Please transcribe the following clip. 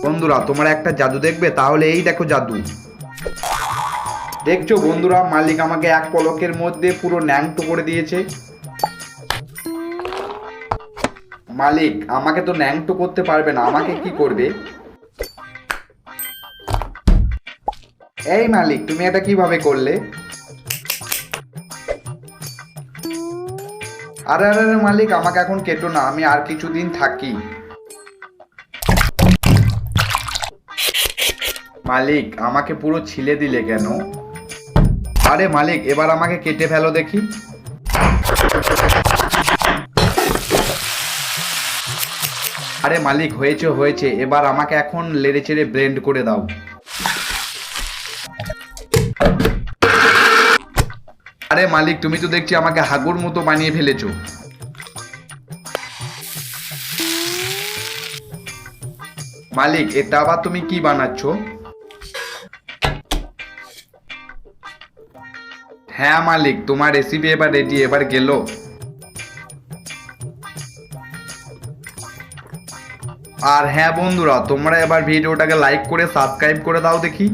বন্ধুরা তোমরা একটা জাদু দেখবে? তাহলে এই দেখো জাদু। দেখছো বন্ধুরা, মালিক আমাকে এক পলকের মধ্যে পুরো ন্যাংটো করে দিয়েছে। মালিক আমাকে তো ন্যাংটো করতে পারবে না, আমাকে কি করবে? এই মালিক, তুমি এটা কিভাবে করলে? আরে আরে আরে মালিক, আমাকে এখন কেটো না, আমি আর কিছুদিন থাকি। মালিক আমাকে পুরো ছিলে দিলে কেন? আরে মালিক, এবার আমাকে কেটে ফেলো দেখি। আরে মালিক, হয়েছে হয়েছে, এবার আমাকে এখন লেড়ে চেড়ে ব্লেন্ড করে দাও। আরে মালিক, তুমি তো দেখছি আমাকে হাগুর মতো বানিয়ে ফেলেছো। মালিক এটা আবার তুমি কি বানাচ্ছো? হ্যাঁ মালিক, তোমার রেসিপি এবার রেডি, এবার গেল। আর হ্যাঁ বন্ধুরা, তোমরা এবার ভিডিওটাকে লাইক করে সাবস্ক্রাইব করে দাও দেখি।